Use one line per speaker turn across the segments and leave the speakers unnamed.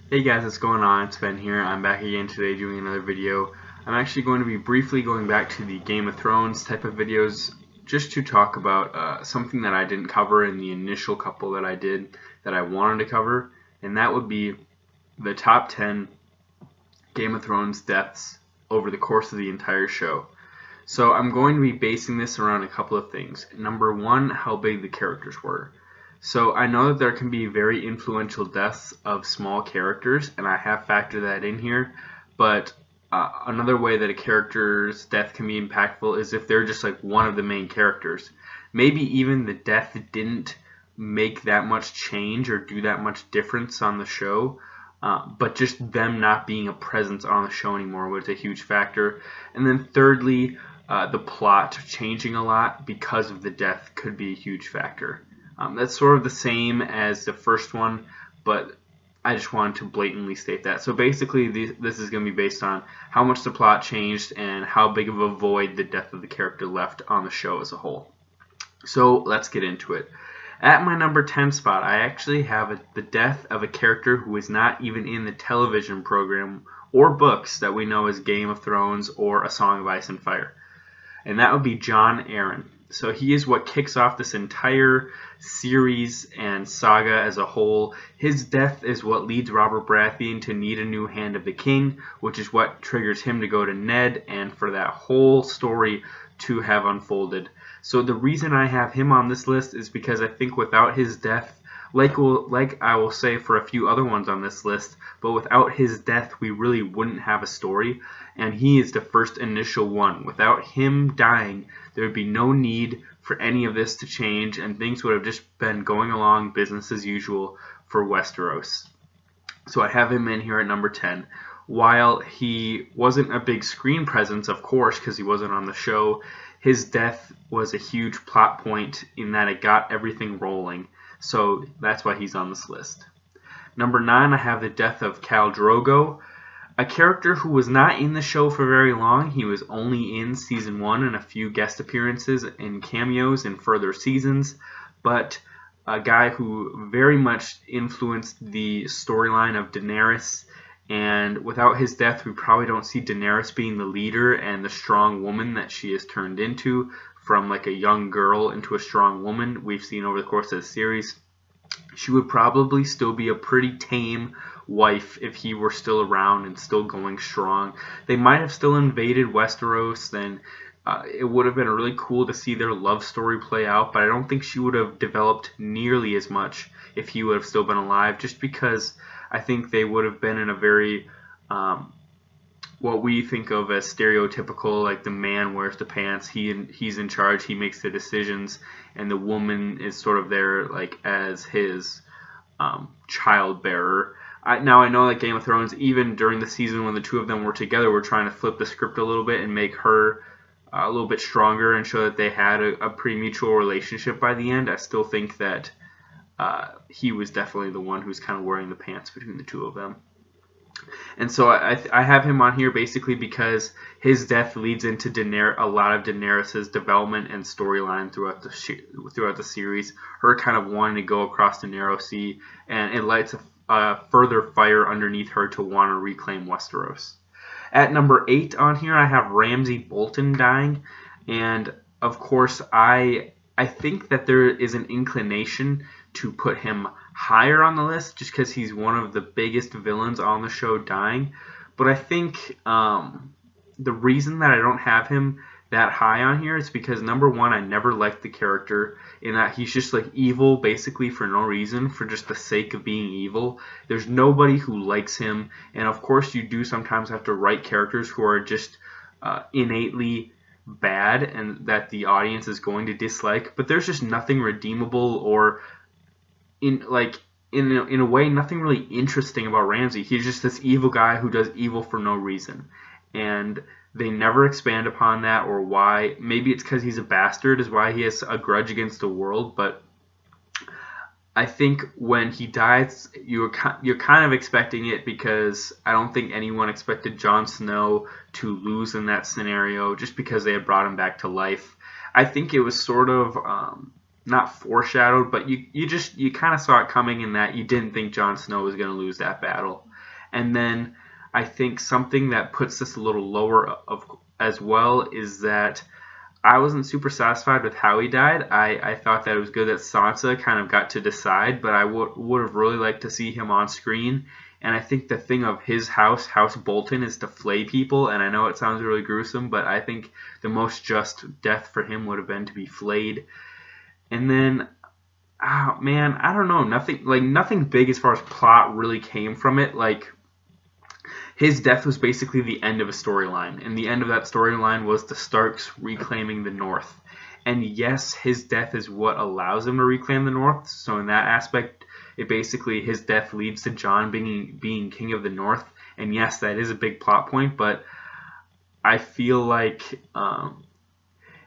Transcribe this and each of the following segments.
Hey guys, what's going on? It's Ben here. I'm back again today doing another video. I'm actually going to be briefly going back to the Game of Thrones type of videos just to talk about something that I didn't cover in the initial couple that I did that I wanted to cover, and that would be the top 10 Game of Thrones deaths over the course of the entire show. So I'm going to be basing this around a couple of things. Number one, how big the characters were. So I know that there can be very influential deaths of small characters, and I have factored that in here. But another way that a character's death can be impactful is if they're just like one of the main characters. Maybe even the death didn't make that much change or do that much difference on the show, but just them not being a presence on the show anymore was a huge factor. And then thirdly, the plot changing a lot because of the death could be a huge factor. That's sort of the same as the first one, but I just wanted to blatantly state that. So basically, this is going to be based on how much the plot changed and how big of a void the death of the character left on the show as a whole. So let's get into it. At my number 10 spot, I actually have the death of a character who is not even in the television program or books that we know as Game of Thrones or A Song of Ice and Fire. And that would be Jon Arryn. So he is what kicks off this entire series and saga as a whole. His death is what leads Robert Baratheon to need a new Hand of the King, which is what triggers him to go to Ned and for that whole story to have unfolded. So the reason I have him on this list is because I think without his death, like I will say for a few other ones on this list, but without his death, we really wouldn't have a story, and he is the first initial one. Without him dying, there would be no need for any of this to change, and things would have just been going along business as usual for Westeros. So I have him in here at number 10. While he wasn't a big screen presence, of course, because he wasn't on the show, his death was a huge plot point in that it got everything rolling. So that's why he's on this list. Number 9, I have the death of Khal Drogo, a character who was not in the show for very long. He was only in season 1 and a few guest appearances and cameos in further seasons, but a guy who very much influenced the storyline of Daenerys, and without his death we probably don't see Daenerys being the leader and the strong woman that she has turned into, from like a young girl into a strong woman we've seen over the course of the series. She would probably still be a pretty tame wife if he were still around and still going strong. They might have still invaded Westeros, then it would have been really cool to see their love story play out, but I don't think she would have developed nearly as much if he would have still been alive, just because I think they would have been in a very what we think of as stereotypical, like the man wears the pants, he's in charge, he makes the decisions, and the woman is sort of there like as his child bearer. Now I know that Game of Thrones, even during the season when the two of them were together, were trying to flip the script a little bit and make her a little bit stronger and show that they had a pretty mutual relationship by the end. I still think that he was definitely the one who's kind of wearing the pants between the two of them. And so I have him on here basically because his death leads into a lot of Daenerys' development and storyline throughout the series. Her kind of wanting to go across the Narrow Sea, and it lights a further fire underneath her to want to reclaim Westeros. At number 8 on here, I have Ramsay Bolton dying, and of course I think that there is an inclination to put him higher on the list just because he's one of the biggest villains on the show dying. But I think the reason that I don't have him that high on here is because, number one, I never liked the character in that he's just like evil basically for no reason, for just the sake of being evil. There's nobody who likes him, and of course you do sometimes have to write characters who are just innately bad and that the audience is going to dislike, but there's just nothing redeemable or in a way nothing really interesting about Ramsay. He's just this evil guy who does evil for no reason, and they never expand upon that or why. Maybe it's because he's a bastard is why he has a grudge against the world, but I think when he dies, you're kind of expecting it, because I don't think anyone expected Jon Snow to lose in that scenario just because they had brought him back to life. I think it was sort of not foreshadowed, but you kind of saw it coming in that you didn't think Jon Snow was going to lose that battle. And then I think something that puts this a little lower as well is that I wasn't super satisfied with how he died. I thought that it was good that Sansa kind of got to decide, but I would have really liked to see him on screen. And I think the thing of his house, House Bolton, is to flay people. And I know it sounds really gruesome, but I think the most just death for him would have been to be flayed. And then, oh man, I don't know. Nothing big as far as plot really came from it. Like, his death was basically the end of a storyline, and the end of that storyline was the Starks reclaiming the North. And yes, his death is what allows him to reclaim the North. So in that aspect, it basically, his death leads to Jon being king of the North. And yes, that is a big plot point, but I feel like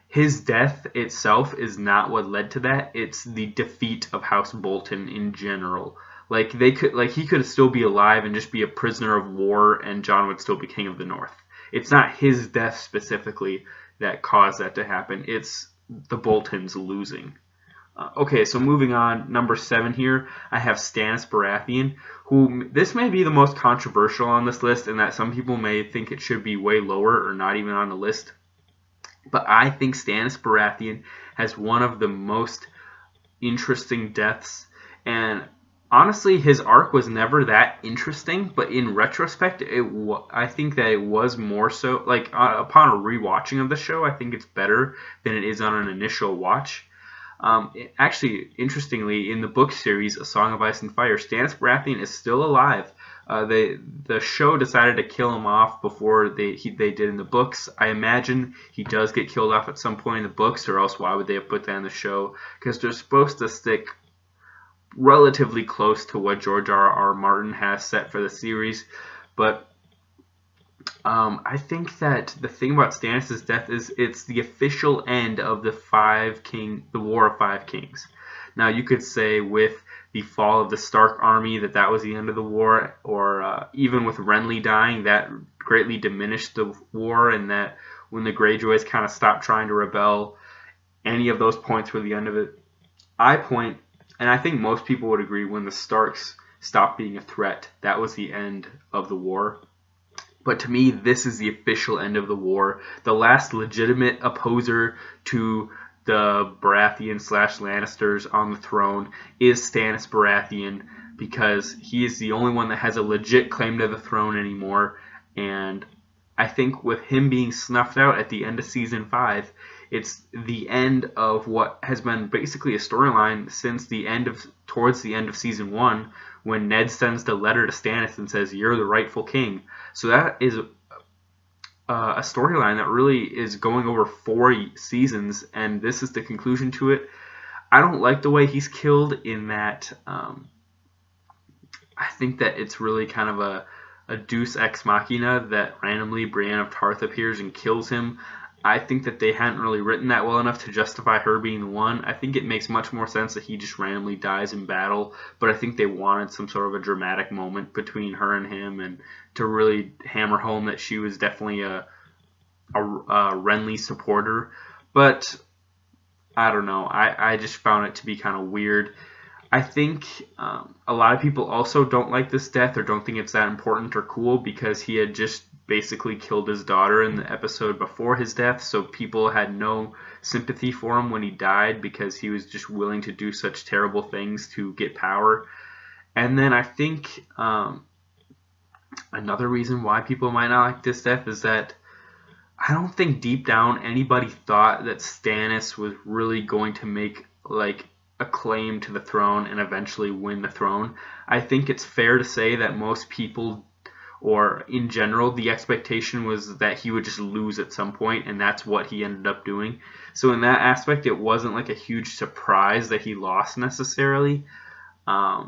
his death itself is not what led to that. It's the defeat of House Bolton in general. Like, he could still be alive and just be a prisoner of war, and Jon would still be king of the North. It's not his death specifically that caused that to happen. It's the Boltons losing. Okay, so moving on, number 7 here, I have Stannis Baratheon, who, this may be the most controversial on this list, and that some people may think it should be way lower or not even on the list. But I think Stannis Baratheon has one of the most interesting deaths, and honestly, his arc was never that interesting, but in retrospect, I think that it was more so, like, upon a rewatching of the show, I think it's better than it is on an initial watch. Actually, interestingly, in the book series, A Song of Ice and Fire, Stannis Baratheon is still alive. The show decided to kill him off before they did in the books. I imagine he does get killed off at some point in the books, or else why would they have put that in the show? Because they're supposed to stick relatively close to what George R.R. Martin has set for the series, but I think that the thing about Stannis' death is it's the official end of the War of Five Kings. Now, you could say with the fall of the Stark army that was the end of the war, or even with Renly dying, that greatly diminished the war, and that when the Greyjoys kind of stopped trying to rebel, any of those points were the end of it. And I think most people would agree, when the Starks stopped being a threat, that was the end of the war. But to me, this is the official end of the war. The last legitimate opposer to the Baratheon/Lannisters on the throne is Stannis Baratheon, because he is the only one that has a legit claim to the throne anymore. And I think with him being snuffed out at the end of Season 5, it's the end of what has been basically a storyline since towards the end of Season 1, when Ned sends the letter to Stannis and says, "You're the rightful king." So that is a storyline that really is going over 4 seasons, and this is the conclusion to it. I don't like the way he's killed, in that I think that it's really kind of a deus ex machina that randomly Brienne of Tarth appears and kills him. I think that they hadn't really written that well enough to justify her being the one. I think it makes much more sense that he just randomly dies in battle, but I think they wanted some sort of a dramatic moment between her and him, and to really hammer home that she was definitely a Renly supporter. But I don't know. I just found it to be kind of weird. I think a lot of people also don't like this death, or don't think it's that important or cool, because he had just basically killed his daughter in the episode before his death, so people had no sympathy for him when he died, because he was just willing to do such terrible things to get power. And then I think another reason why people might not like this death is that I don't think deep down anybody thought that Stannis was really going to make like a claim to the throne and eventually win the throne. I think it's fair to say that most people, or in general, the expectation was that he would just lose at some point, and that's what he ended up doing. So in that aspect, it wasn't like a huge surprise that he lost necessarily. I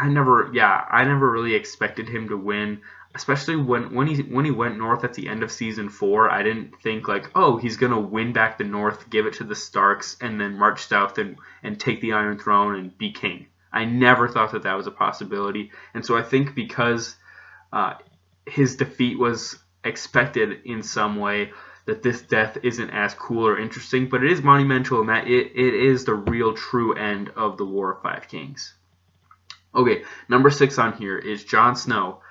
never really expected him to win, especially when he went north at the end of season 4. I didn't think like, oh, he's gonna win back the north, give it to the Starks, and then march south and take the Iron Throne and be king. I never thought that was a possibility, and so I think because his defeat was expected in some way, that this death isn't as cool or interesting, but it is monumental in that it is the real true end of the War of Five Kings. Okay, number 6 on here is Jon Snow.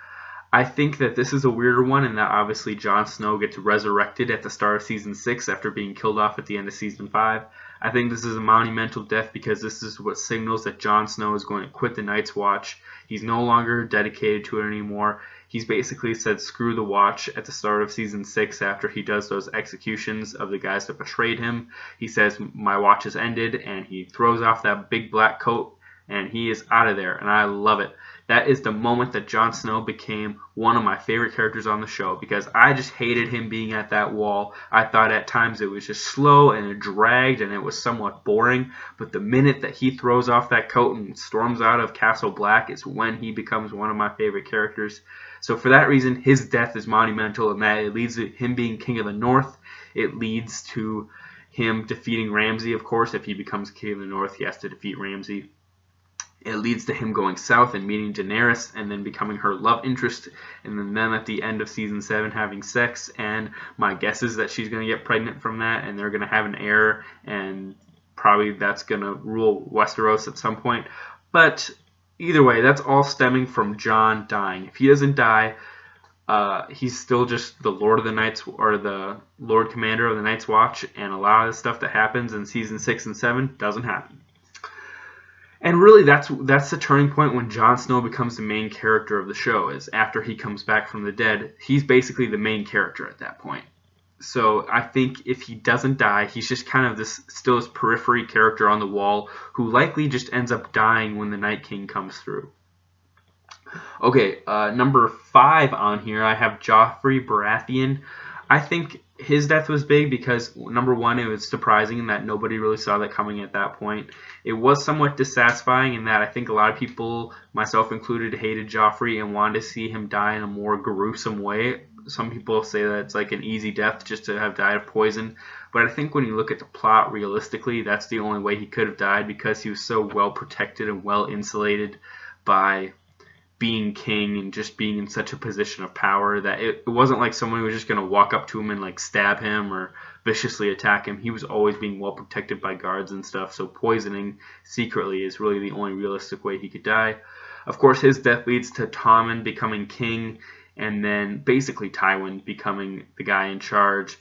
I think that this is a weirder one, and that obviously Jon Snow gets resurrected at the start of Season 6 after being killed off at the end of Season 5. I think this is a monumental death because this is what signals that Jon Snow is going to quit the Night's Watch. He's no longer dedicated to it anymore. He's basically said screw the Watch at the start of Season 6 after he does those executions of the guys that betrayed him. He says, my watch has ended, and he throws off that big black coat, and he is out of there, and I love it. That is the moment that Jon Snow became one of my favorite characters on the show because I just hated him being at that wall. I thought at times it was just slow and it dragged and it was somewhat boring. But the minute that he throws off that coat and storms out of Castle Black is when he becomes one of my favorite characters. So for that reason, his death is monumental in that it leads to him being King of the North. It leads to him defeating Ramsay, of course. If he becomes King of the North, he has to defeat Ramsay. It leads to him going south and meeting Daenerys and then becoming her love interest, and then at the end of Season 7 having sex, and my guess is that she's going to get pregnant from that and they're going to have an heir, and probably that's going to rule Westeros at some point. But either way, that's all stemming from Jon dying. If he doesn't die, he's still just the Lord of the Night's, or the Lord Commander of the Night's Watch, and a lot of the stuff that happens in Season 6 and 7 doesn't happen. And really, that's the turning point when Jon Snow becomes the main character of the show, is after he comes back from the dead. He's basically the main character at that point. So I think if he doesn't die, he's just kind of still this periphery character on the wall who likely just ends up dying when the Night King comes through. Okay, number 5 on here, I have Joffrey Baratheon. I think his death was big because, number one, it was surprising in that nobody really saw that coming at that point. It was somewhat dissatisfying in that I think a lot of people, myself included, hated Joffrey and wanted to see him die in a more gruesome way. Some people say that it's like an easy death just to have died of poison. But I think when you look at the plot realistically, that's the only way he could have died because he was so well protected and well insulated by being king and just being in such a position of power that it wasn't like someone was just going to walk up to him and like stab him or viciously attack him. He was always being well protected by guards and stuff, so poisoning secretly is really the only realistic way he could die. Of course, his death leads to Tommen becoming king and then basically Tywin becoming the guy in charge.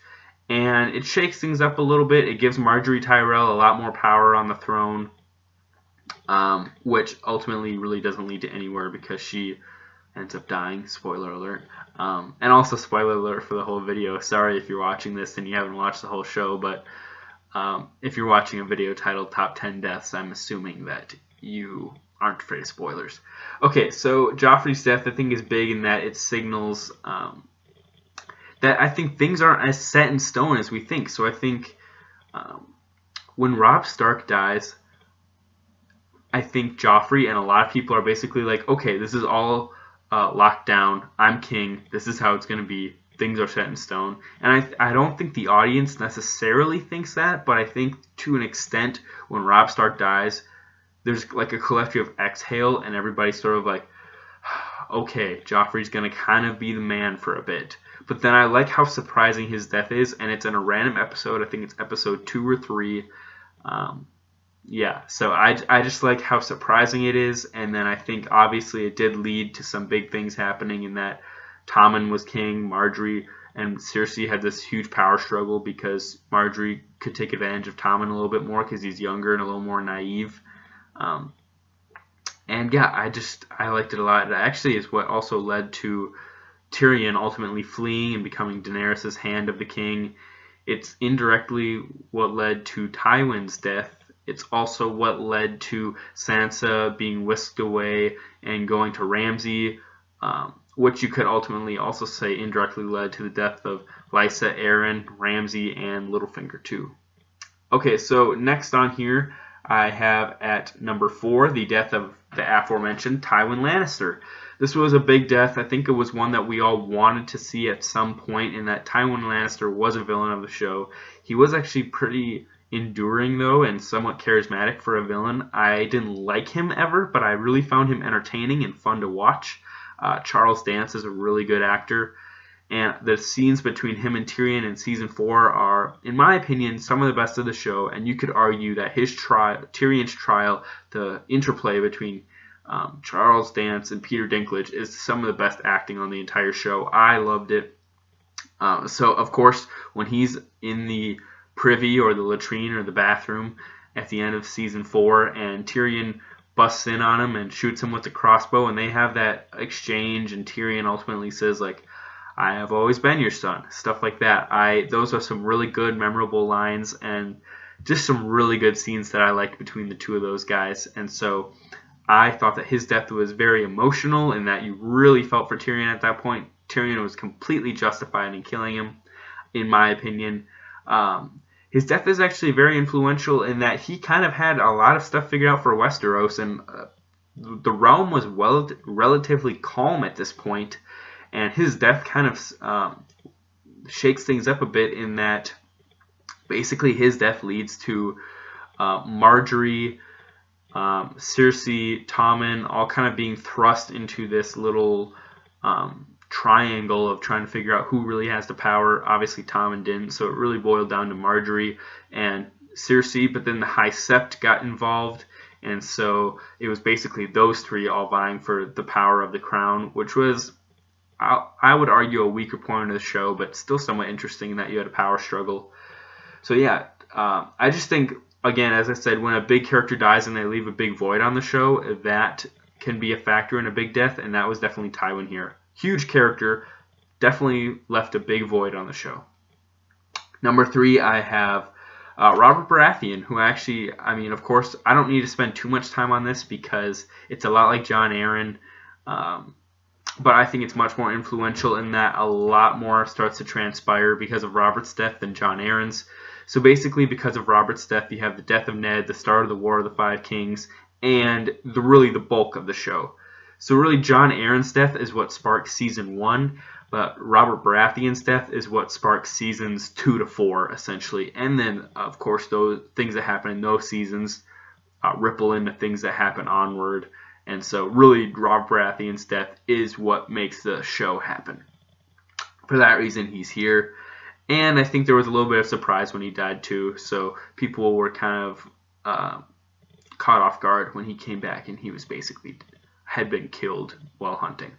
And it shakes things up a little bit. It gives Margaery Tyrell a lot more power on the throne. Which ultimately really doesn't lead to anywhere because she ends up dying. Spoiler alert. And also spoiler alert for the whole video. Sorry if you're watching this and you haven't watched the whole show, but if you're watching a video titled Top 10 Deaths, I'm assuming that you aren't afraid of spoilers. Okay, so Joffrey's death I think is big in that it signals that I think things aren't as set in stone as we think. So I think when Robb Stark dies, I think Joffrey and a lot of people are basically like, okay, this is all locked down. I'm king. This is how it's going to be. Things are set in stone. And I don't think the audience necessarily thinks that, but I think to an extent when Robb Stark dies, there's like a collective exhale and everybody's sort of like, okay, Joffrey's going to kind of be the man for a bit. But then I like how surprising his death is, and it's in a random episode. I think it's episode 2 or 3. Yeah, so I just like how surprising it is, and then I think obviously it did lead to some big things happening in that Tommen was king, Margaery and Cersei had this huge power struggle because Margaery could take advantage of Tommen a little bit more because he's younger and a little more naive. And yeah, I liked it a lot. It actually is what also led to Tyrion ultimately fleeing and becoming Daenerys' hand of the king. It's indirectly what led to Tywin's death. It's also what led to Sansa being whisked away and going to Ramsay, which you could ultimately also say indirectly led to the death of Lysa, Arryn, Ramsay, and Littlefinger too. Okay, so next on here I have at number 4 the death of the aforementioned Tywin Lannister. This was a big death. I think it was one that we all wanted to see at some point, in that Tywin Lannister was a villain of the show. He was actually pretty enduring though and somewhat charismatic for a villain. I didn't like him ever, but I really found him entertaining and fun to watch. Charles Dance is a really good actor, and the scenes between him and Tyrion in season 4 are, in my opinion, some of the best of the show. And you could argue that Tyrion's trial, the interplay between Charles Dance and Peter Dinklage is some of the best acting on the entire show. I loved it. So, of course, when he's in the privy or the latrine or the bathroom at the end of season 4 and Tyrion busts in on him and shoots him with the crossbow, and they have that exchange, and Tyrion ultimately says, like, I have always been your son, stuff like that. Those are some really good, memorable lines, and just some really good scenes that I liked between the two of those guys. And so I thought that his death was very emotional, and that you really felt for Tyrion at that point. Tyrion was completely justified in killing him, in my opinion. His death is actually very influential in that he kind of had a lot of stuff figured out for Westeros, and the realm was relatively calm at this point, and his death kind of shakes things up a bit in that basically his death leads to Marjorie, Cersei, Tommen all kind of being thrust into this little triangle of trying to figure out who really has the power. Obviously Tommen didn't, so it really boiled down to Marjorie and Cersei, but then the High Sept got involved, and so it was basically those three all vying for the power of the crown, which was, I would argue, a weaker point of the show, but still somewhat interesting in that you had a power struggle. So yeah, I just think, again, as I said, when a big character dies and they leave a big void on the show, that can be a factor in a big death, and that was definitely Tywin here. Huge character, definitely left a big void on the show. Number 3, I have Robert Baratheon, who actually, I mean, of course, I don't need to spend too much time on this because it's a lot like Jon Arryn, but I think it's much more influential in that a lot more starts to transpire because of Robert's death than Jon Arryn's. So basically, because of Robert's death, you have the death of Ned, the start of the War of the Five Kings, and really the bulk of the show. So really, Jon Arryn's death is what sparked season 1, but Robert Baratheon's death is what sparked seasons 2 to 4, essentially. And then, of course, those things that happen in those seasons ripple into things that happen onward. And so really, Robert Baratheon's death is what makes the show happen. For that reason, he's here. And I think there was a little bit of surprise when he died too. So people were kind of caught off guard when he came back and he was basically had been killed while hunting.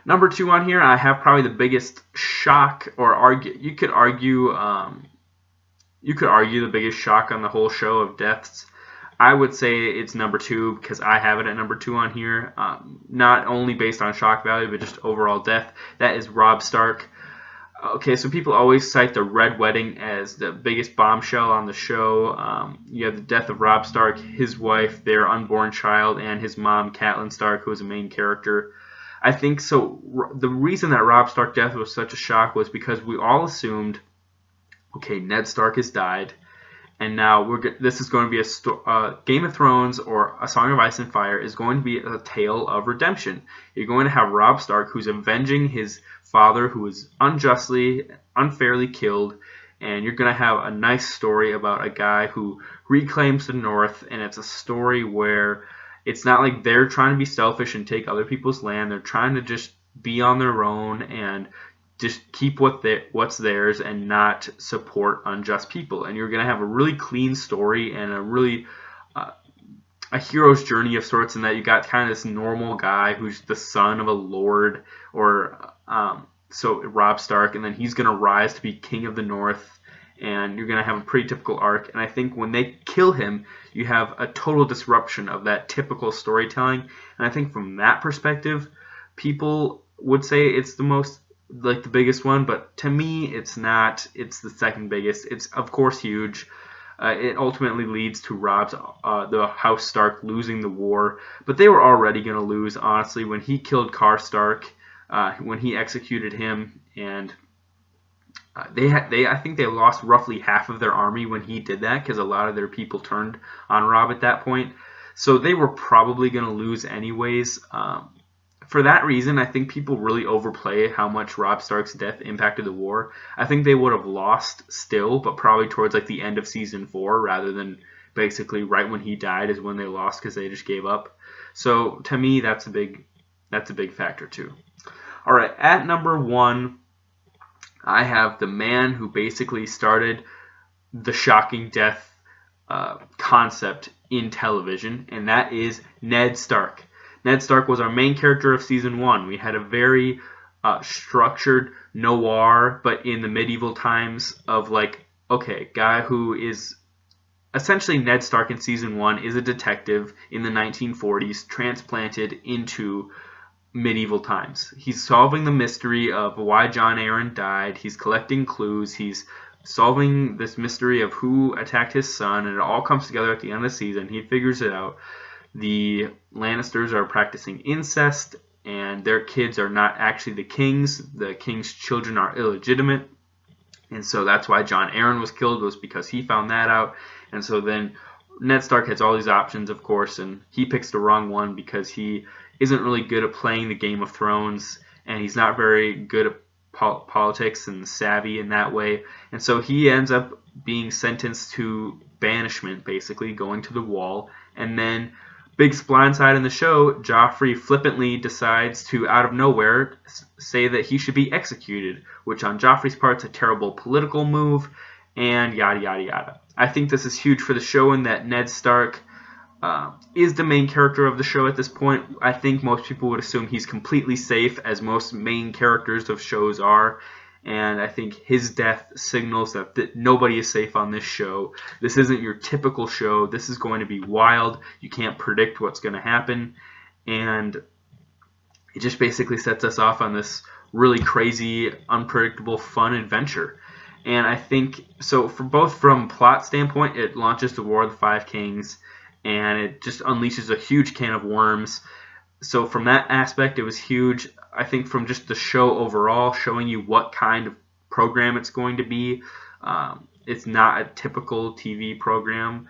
Number 2 on here, I have probably the biggest shock, or you could argue the biggest shock on the whole show of deaths. I would say it's number 2 because I have it at number 2 on here, not only based on shock value but just overall death. That is Robb Stark. Okay, so people always cite the Red Wedding as the biggest bombshell on the show. You have the death of Robb Stark, his wife, their unborn child, and his mom, Catelyn Stark, who was a main character. I think so. The reason that Robb Stark's death was such a shock was because we all assumed, okay, Ned Stark has died, and now this is going to be a Game of Thrones or A Song of Ice and Fire is going to be a tale of redemption. You're going to have Robb Stark, who's avenging his father who was unfairly killed, and you're going to have a nice story about a guy who reclaims the North, and it's a story where it's not like they're trying to be selfish and take other people's land. They're trying to just be on their own and just keep what's theirs and not support unjust people. And you're going to have a really clean story and a really a hero's journey of sorts, in that you got kind of this normal guy who's the son of a lord, or so Robb Stark, and then he's going to rise to be king of the North, and you're going to have a pretty typical arc. And I think when they kill him, you have a total disruption of that typical storytelling. And I think from that perspective, people would say it's the biggest one, but to me, it's not. It's the second biggest. It's of course huge. It ultimately leads to the House Stark losing the war, but they were already going to lose, honestly, when he killed Karstark, when he executed him, and I think they lost roughly half of their army when he did that, because a lot of their people turned on Robb at that point. So they were probably going to lose anyways. For that reason, I think people really overplay how much Robb Stark's death impacted the war. I think they would have lost still, but probably towards like the end of season 4, rather than basically right when he died is when they lost because they just gave up. So to me, that's a big factor too. All right, at number 1, I have the man who basically started the shocking death concept in television, and that is Ned Stark. Ned Stark was our main character of season 1. We had a very structured noir, but in the medieval times of like, okay, guy who is essentially Ned Stark in season 1 is a detective in the 1940s transplanted into medieval times. He's solving the mystery of why Jon Arryn died. He's collecting clues. He's solving this mystery of who attacked his son, and it all comes together at the end of the season. He figures it out. The Lannisters are practicing incest, and their kids are not actually the king's. The king's children are illegitimate, and so that's why Jon Arryn was killed, was because he found that out. And so then Ned Stark has all these options, of course, and he picks the wrong one because he isn't really good at playing the Game of Thrones, and he's not very good at politics and savvy in that way. And so he ends up being sentenced to banishment, basically, going to the wall. And then, big blindside in the show, Joffrey flippantly decides to, out of nowhere, say that he should be executed, which on Joffrey's part is a terrible political move, and yada yada yada. I think this is huge for the show in that Ned Stark is the main character of the show at this point. I think most people would assume he's completely safe, as most main characters of shows are. And I think his death signals that nobody is safe on this show. This isn't your typical show. This is going to be wild. You can't predict what's going to happen. And it just basically sets us off on this really crazy, unpredictable, fun adventure. And I think, so for both from plot standpoint, it launches the War of the Five Kings, and it just unleashes a huge can of worms. So from that aspect, it was huge. I think from just the show overall, showing you what kind of program it's going to be, it's not a typical TV program.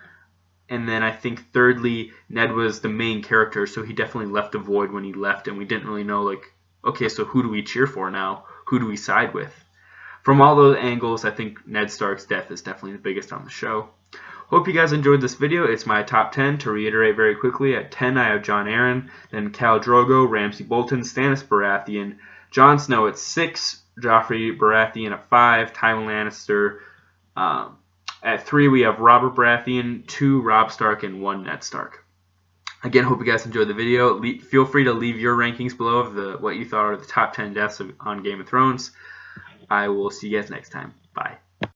And then I think thirdly, Ned was the main character, so he definitely left a void when he left, and we didn't really know, like, okay, so who do we cheer for now? Who do we side with? From all those angles, I think Ned Stark's death is definitely the biggest on the show. Hope you guys enjoyed this video. It's my top 10. To reiterate very quickly, at 10 I have Jon Arryn, then Khal Drogo, Ramsay Bolton, Stannis Baratheon, Jon Snow at 6, Joffrey Baratheon at 5, Tywin Lannister. At 3 we have Robert Baratheon, 2 Robb Stark, and 1 Ned Stark. Again, hope you guys enjoyed the video. Feel free to leave your rankings below of what you thought are the top 10 deaths on Game of Thrones. I will see you guys next time. Bye.